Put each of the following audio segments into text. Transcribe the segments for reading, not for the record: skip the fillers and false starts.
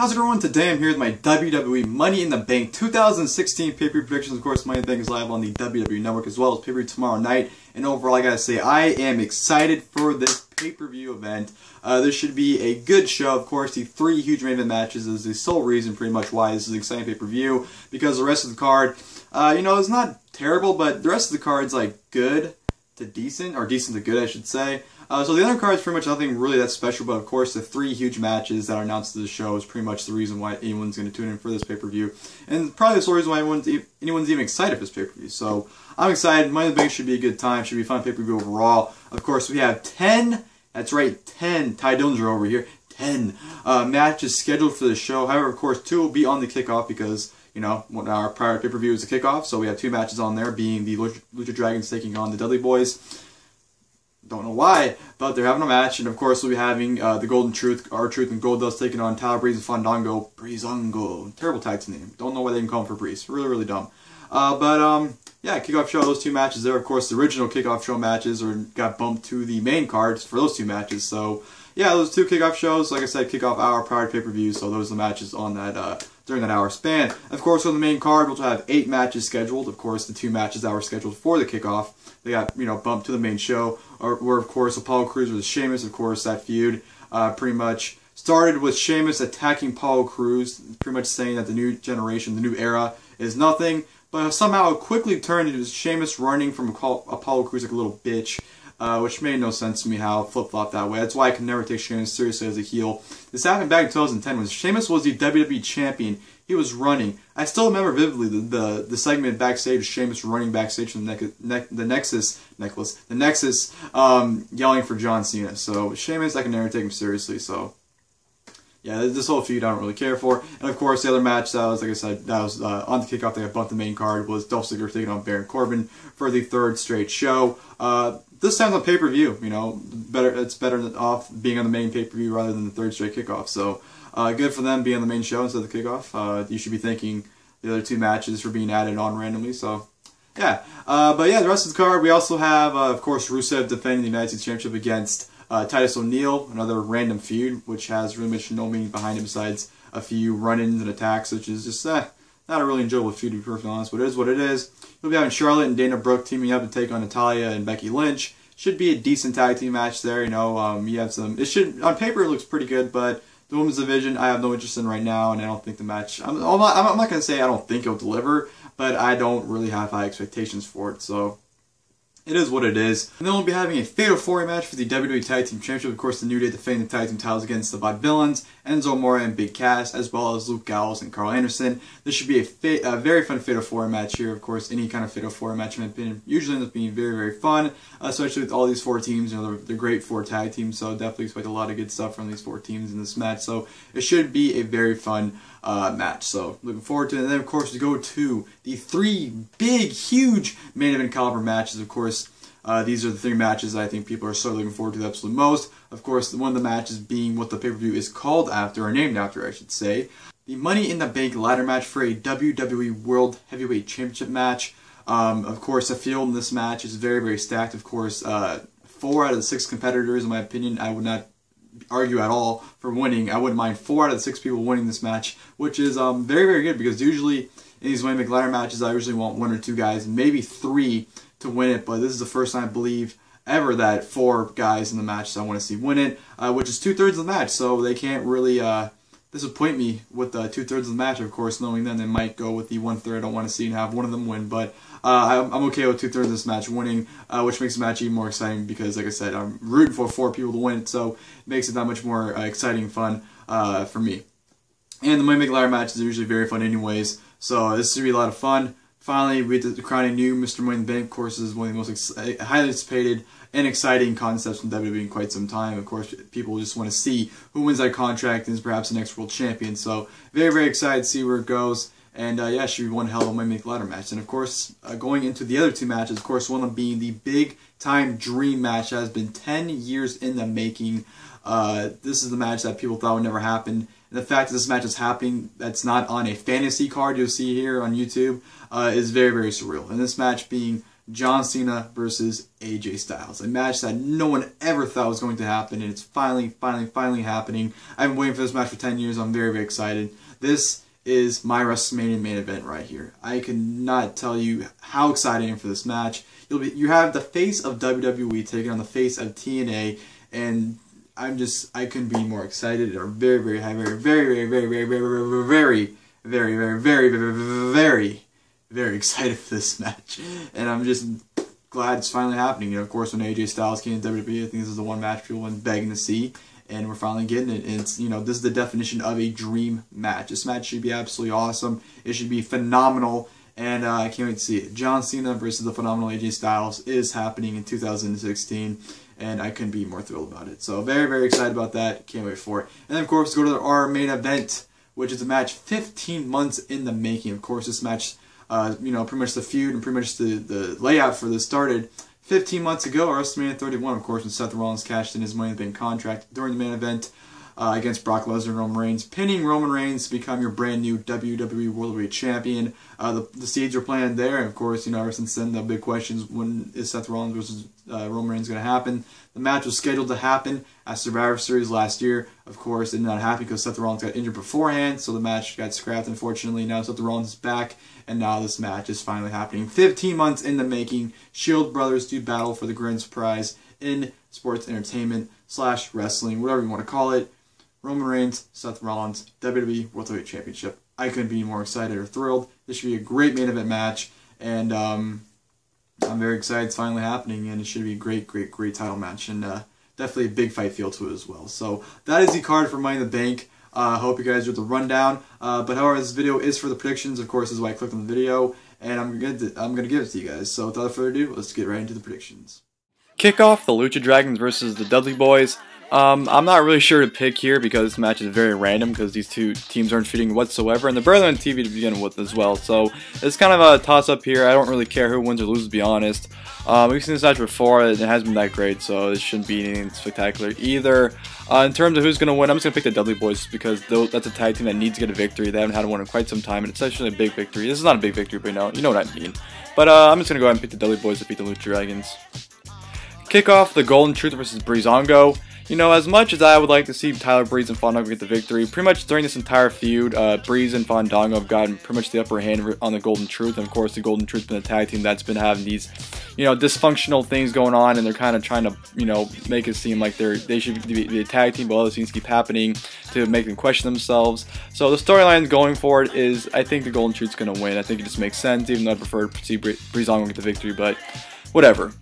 How's it everyone? Today I'm here with my WWE Money in the Bank 2016 pay-per-view predictions. Of course, Money in the Bank is live on the WWE Network as well as pay-per-view tomorrow night. And overall, I gotta say, I am excited for this pay-per-view event. This should be a good show. Of course, the three huge main event matches is the sole reason pretty much why this is an exciting pay-per-view. Because the rest of the card, it's not terrible, but the rest of the card's like good to decent, or decent to good, I should say. So the other cards pretty much nothing really that special, but of course the three huge matches that are announced to the show is pretty much the reason why anyone's going to tune in for this pay-per-view, and probably the sole reason why anyone's even excited for this pay-per-view. So I'm excited. Money in the Bank should be a good time. Should be a fun pay-per-view overall. Of course, we have 10. That's right, 10. Ty Dillons are over here. 10 matches scheduled for the show. However, of course, 2 will be on the kickoff because, our prior pay-per-view is the kickoff, so we have 2 matches on there, being the Lucha Dragons taking on the Dudley Boyz. Don't know why, but they're having a match, and of course we'll be having the Golden Truth, R-Truth, and Goldust taking on Tyler Breeze and Fandango. Breezango. Terrible tag team name. Don't know why they didn't call him for Breeze. Really, really dumb. Yeah, kickoff show, those 2 matches there. Of course, the original kickoff show matches got bumped to the main cards for those 2 matches. So, yeah, those 2 kickoff shows, like I said, kickoff hour prior to pay-per-view, so those are the matches on that, during that hour span. Of course, on the main card, we'll have 8 matches scheduled. Of course, the 2 matches that were scheduled for the kickoff, they got, bumped to the main show, where, of course, Apollo Crews versus Sheamus. Of course, that feud pretty much started with Sheamus attacking Apollo Crews, pretty much saying that the new generation, the new era, is nothing, but somehow it quickly turned into Sheamus running from Apollo Crews like a little bitch, which made no sense to me how it flip-flopped that way. That's why I can never take Sheamus seriously as a heel. This happened back in 2010 when Sheamus was the WWE champion. He was running. I still remember vividly the segment backstage, Sheamus running backstage from the Nexus, yelling for John Cena. So Sheamus, I can never take him seriously. So yeah, this whole feud I don't really care for. And of course, the other match that was, like I said, that was on the kickoff. They got bumped the main card was Dolph Ziggler taking on Baron Corbin for the 3rd straight show. This time on pay-per-view, it's better off being on the main pay-per-view rather than the 3rd straight kickoff. So good for them being on the main show instead of the kickoff. You should be thanking the other 2 matches for being added on randomly. So yeah, but yeah, the rest of the card we also have, of course, Rusev defending the United States Championship against Titus O'Neil, another random feud, which has really much no meaning behind it besides a few run-ins and attacks, which is just not a really enjoyable feud, to be perfectly honest, but it is what it is. We'll be having Charlotte and Dana Brooke teaming up to take on Natalya and Becky Lynch. Should be a decent tag team match there, you have some, on paper it looks pretty good, but the women's division I have no interest in right now, and I don't think the match, I'm not going to say I don't think it'll deliver, but I don't really have high expectations for it, so it is what it is. And then we'll be having a Fatal 4-Way match for the WWE Tag Team Championship. Of course, the New Day defending the Tag Team titles against the Vaudevillains, Enzo, Amore, and Big Cass, as well as Luke Gallows and Karl Anderson. This should be a very fun Fatal 4-Way match here. Of course, any kind of Fatal 4-Way match usually ends up being very, very fun, especially with all these 4 teams. They're great 4 tag teams, so definitely expect a lot of good stuff from these 4 teams in this match. So it should be a very fun match. So looking forward to it. And then, of course, we go to the 3 big, huge main event caliber matches. Of course, these are the 3 matches I think people are so looking forward to the absolute most. Of course, one of the matches being what the pay-per-view is called after, or named after, I should say. The Money in the Bank ladder match for a WWE World Heavyweight Championship match. Of course, the field in this match is very, very stacked. Of course, 4 out of the 6 competitors, in my opinion, I would not argue at all for winning. I wouldn't mind 4 out of the 6 people winning this match, which is very, very good, because usually in these Money in the Bank ladder matches, I usually want 1 or 2 guys, maybe 3 to win it, but this is the first time I believe ever that 4 guys in the match I want to see win it, which is 2/3 of the match, so they can't really disappoint me with 2/3 of the match. Of course, knowing then they might go with the 1/3 I don't want to see and have one of them win, but I'm okay with 2/3 of this match winning, which makes the match even more exciting because, like I said, I'm rooting for 4 people to win it, so it makes it that much more exciting and fun for me. And the Money in the Bank ladder matches are usually very fun anyways, so this should be a lot of fun. Finally, we get the crowning new Mr. Money in the Bank. Of course, this is one of the most highly anticipated and exciting concepts from WWE in quite some time. Of course, people just want to see who wins that contract and is perhaps the next world champion. So, very, very excited to see where it goes. And, yeah, it should be one hell of a Money in the Bank ladder match. And, of course, going into the other 2 matches, of course, one of them being the big-time dream match that has been 10 years in the making. This is the match that people thought would never happen. And the fact that this match is happening, that's not on a fantasy card you'll see here on YouTube, is very, very surreal. And this match being John Cena versus AJ Styles. A match that no one ever thought was going to happen, and it's finally happening. I've been waiting for this match for 10 years. I'm very, very excited. This is my WrestleMania main event right here. I cannot tell you how excited I am for this match. You have the face of WWE taking on the face of TNA, and I couldn't be more excited. I'm very excited for this match, and I'm just glad it's finally happening. You know, of course, when AJ Styles came to WWE, I think this is the one match people have been begging to see, and we're finally getting it. And it's, you know, this is the definition of a dream match. This match should be absolutely awesome. It should be phenomenal, and I can't wait to see it. John Cena versus the phenomenal AJ Styles is happening in 2016. And I couldn't be more thrilled about it. So very excited about that. Can't wait for it. And then, of course, go to our main event, which is a match 15 months in the making. Of course, this match, you know, pretty much the feud and pretty much the layout for this started 15 months ago, WrestleMania 31, of course, when Seth Rollins cashed in his Money in the Bank contract during the main event against Brock Lesnar and Roman Reigns, pinning Roman Reigns to become your brand new WWE World Heavyweight Champion. The seeds are planted there, and of course, you know, ever since then, the big questions: when is Seth Rollins versus Roman Reigns going to happen? The match was scheduled to happen at Survivor Series last year. Of course, it did not happen because Seth Rollins got injured beforehand, so the match got scrapped, unfortunately. Now Seth Rollins is back, and now this match is finally happening. 15 months in the making, Shield brothers do battle for the grand prize in sports entertainment / wrestling, whatever you want to call it. Roman Reigns, Seth Rollins, WWE World Heavyweight Championship. I couldn't be more excited or thrilled. This should be a great main event match, and I'm very excited it's finally happening, and it should be a great title match, and definitely a big fight feel to it as well. So that is the card for Money in the Bank. I hope you guys enjoyed the rundown. But however, this video is for the predictions. Of course, this is why I clicked on the video, and I'm gonna give it to you guys. So without further ado, let's get right into the predictions. Kick off the Lucha Dragons versus the Dudley Boyz. I'm not really sure to pick here because this match is very random because these two teams aren't feuding whatsoever, and they're barely on TV to begin with as well. So it's kind of a toss-up here. I don't really care who wins or loses, to be honest. We've seen this match before, and it hasn't been that great, so it shouldn't be anything spectacular either. In terms of who's going to win, I'm just going to pick the Dudley Boyz because that's a tag team that needs to get a victory. They haven't had one in quite some time, and it's actually a big victory. This is not a big victory, but you know what I mean. But I'm just going to go ahead and pick the Dudley Boyz to beat the Lucha Dragons. Kick off the Golden Truth versus Breezango. You know, as much as I would like to see Tyler Breeze and Fandango get the victory, pretty much during this entire feud, Breeze and Fandango have gotten pretty much the upper hand on the Golden Truth. And of course, the Golden Truth has been a tag team that's been having these, you know, dysfunctional things going on, and they're kind of trying to, you know, make it seem like they should be a tag team, but other things keep happening to make them question themselves. So the storyline going forward is, I think the Golden Truth's going to win. I think it just makes sense, even though I prefer to see Breezango get the victory, but whatever.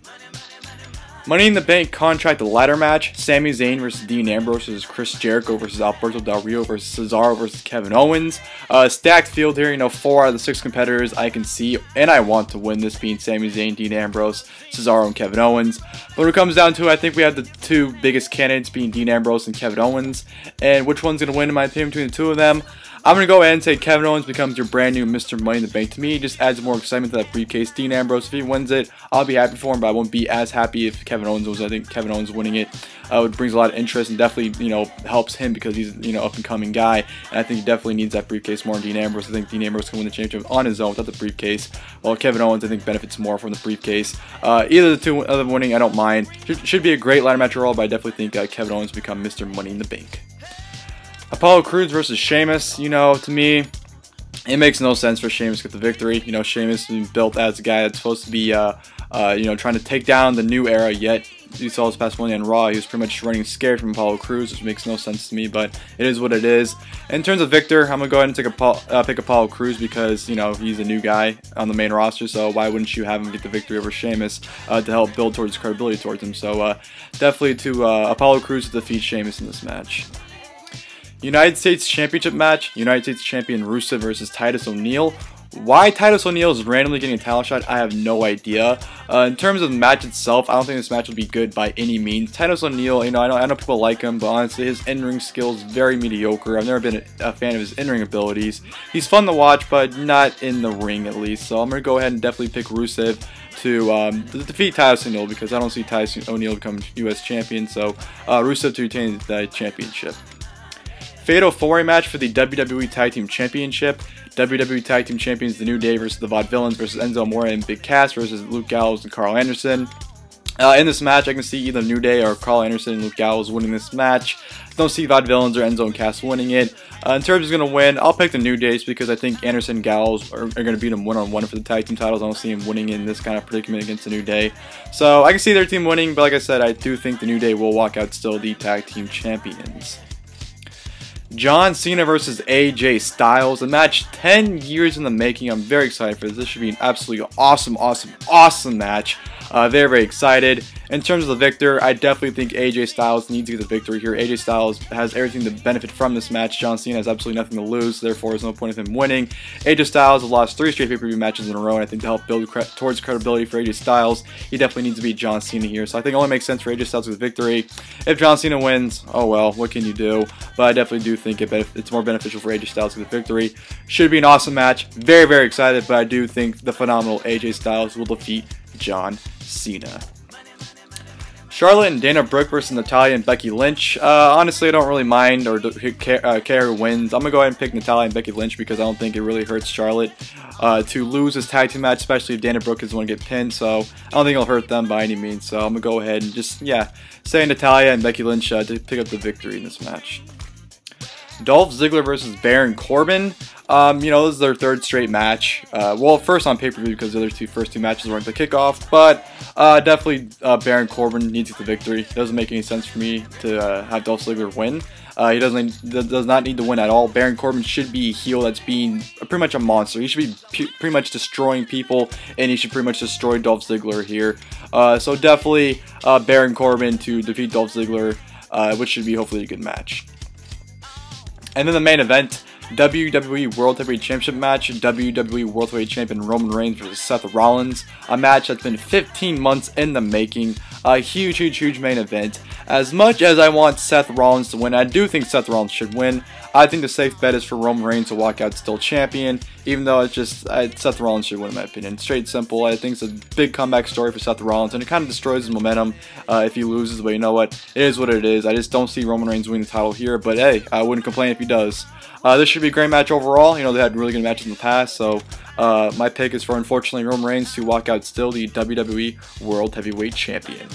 Money in the Bank contract ladder match: Sami Zayn versus Dean Ambrose versus Chris Jericho versus Alberto Del Rio versus Cesaro versus Kevin Owens. Stacked field here, you know, 4 out of the 6 competitors I can see and I want to win this, being Sami Zayn, Dean Ambrose, Cesaro, and Kevin Owens. But when it comes down to it, I think we have the 2 biggest candidates, being Dean Ambrose and Kevin Owens. And which one's going to win, in my opinion, between the 2 of them? I'm going to go ahead and say Kevin Owens becomes your brand new Mr. Money in the Bank. To me, it just adds more excitement to that briefcase. Dean Ambrose, if he wins it, I'll be happy for him, but I won't be as happy if Kevin Owens was. I think Kevin Owens winning it brings a lot of interest and definitely, you know, helps him because he's, you know, up-and-coming guy. And I think he definitely needs that briefcase more than Dean Ambrose. I think Dean Ambrose can win the championship on his own without the briefcase, while Kevin Owens, I think, benefits more from the briefcase. Either of the 2 of them winning, I don't mind. Should be a great ladder match overall, but I definitely think Kevin Owens become Mr. Money in the Bank. Apollo Crews versus Sheamus. You know, to me, it makes no sense for Sheamus to get the victory. You know, Sheamus has been built as a guy that's supposed to be, you know, trying to take down the new era, yet you saw this past Monday on Raw, he was pretty much running scared from Apollo Crews, which makes no sense to me, but it is what it is. In terms of Victor, I'm going to go ahead and pick Apollo Crews because, you know, he's a new guy on the main roster, so why wouldn't you have him get the victory over Sheamus to help build towards credibility towards him? So definitely to Apollo Crews to defeat Sheamus in this match. United States Championship match: United States Champion Rusev versus Titus O'Neil. Why Titus O'Neil is randomly getting a title shot, I have no idea. In terms of the match itself, I don't think this match will be good by any means. Titus O'Neil, you know, I know people like him, but honestly, his in-ring skills very mediocre. I've never been a fan of his in-ring abilities. He's fun to watch, but not in the ring at least. So I'm going to go ahead and definitely pick Rusev to defeat Titus O'Neil because I don't see Titus O'Neil become U.S. champion. So Rusev to retain the championship. Fatal 4-way match for the WWE Tag Team Championship. WWE Tag Team Champions The New Day versus the Vaudevillains versus Enzo, Amore, and Big Cass versus Luke Gallows and Karl Anderson. In this match, I can see either New Day or Karl Anderson and Luke Gallows winning this match. Don't see Vaudevillains or Enzo and Cass winning it. In terms of who's going to win, I'll pick the New Days because I think Anderson and Gallows are going to beat them one-on-one for the tag team titles. I don't see him winning in this kind of predicament against the New Day. So I can see their team winning, but like I said, I do think the New Day will walk out still the tag team champions. John Cena versus AJ Styles, a match 10 years in the making. I'm very excited for this. This should be an absolutely awesome match. Very excited. In terms of the victor, I definitely think AJ Styles needs to get the victory here. AJ Styles has everything to benefit from this match. John Cena has absolutely nothing to lose, therefore there's no point of him winning. AJ Styles has lost 3 straight pay-per-view matches in a row, and I think to help build towards credibility for AJ Styles, he definitely needs to beat John Cena here. So I think it only makes sense for AJ Styles to get the victory. If John Cena wins, oh well, what can you do? But I definitely do think it's more beneficial for AJ Styles to get the victory. Should be an awesome match. Very excited, but I do think the phenomenal AJ Styles will defeat John Cena. Charlotte and Dana Brooke versus Natalya and Becky Lynch. Honestly, I don't really mind or care who wins. I'm going to go ahead and pick Natalya and Becky Lynch because I don't think it really hurts Charlotte to lose this tag team match, especially if Dana Brooke is the one to get pinned. So I don't think it'll hurt them by any means. So I'm going to go ahead and just, say Natalya and Becky Lynch to pick up the victory in this match. Dolph Ziggler versus Baron Corbin. This is their 3rd straight match. Well, first on pay-per-view because the other first two matches weren't the kickoff, but definitely Baron Corbin needs to get the victory. It doesn't make any sense for me to have Dolph Ziggler win. He does not need to win at all. Baron Corbin should be a heel that's being pretty much a monster. He should be pretty much destroying people, and he should pretty much destroy Dolph Ziggler here. So definitely Baron Corbin to defeat Dolph Ziggler, which should be hopefully a good match. And then the main event, WWE World Heavyweight Championship match, WWE World Heavyweight Champion Roman Reigns versus Seth Rollins, a match that's been 15 months in the making, a huge main event. As much as I want Seth Rollins to win, I do think Seth Rollins should win. I think the safe bet is for Roman Reigns to walk out still champion, even though it's just, Seth Rollins should win in my opinion. Straight simple, I think it's a big comeback story for Seth Rollins, and it kind of destroys his momentum if he loses, but you know what, it is what it is. I just don't see Roman Reigns winning the title here, but hey, I wouldn't complain if he does. This should be a great match overall. They had really good matches in the past, so my pick is for, unfortunately, Roman Reigns to walk out still the WWE World Heavyweight Champion.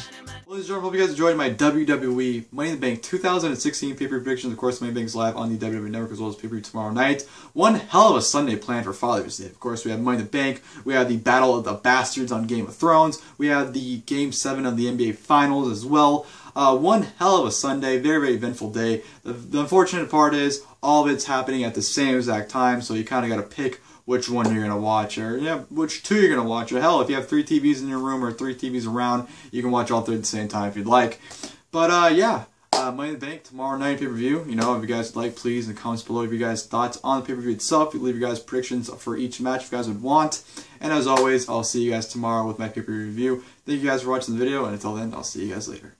Ladies and gentlemen, hope you guys enjoyed my WWE Money in the Bank 2016 pay-per-view predictions. Of course, Money in the Bank is live on the WWE Network as well as pay-per-view tomorrow night. One hell of a Sunday planned for Father's Day. Of course, we have Money in the Bank. We have the Battle of the Bastards on Game of Thrones. We have the Game 7 of the NBA Finals as well. One hell of a Sunday. Very eventful day. The unfortunate part is all of it's happening at the same exact time, so you kind of got to pick which one you're going to watch, or which two you're going to watch. Or hell, if you have 3 TVs in your room or 3 TVs around, you can watch all 3 at the same time if you'd like. But Money in the Bank tomorrow night pay-per-view. If you guys would like, please in the comments below, if you guys thoughts on the pay-per-view itself. You leave your guys predictions for each match if you guys would want. And as always, I'll see you guys tomorrow with my pay-per-view review. Thank you guys for watching the video, and until then, I'll see you guys later.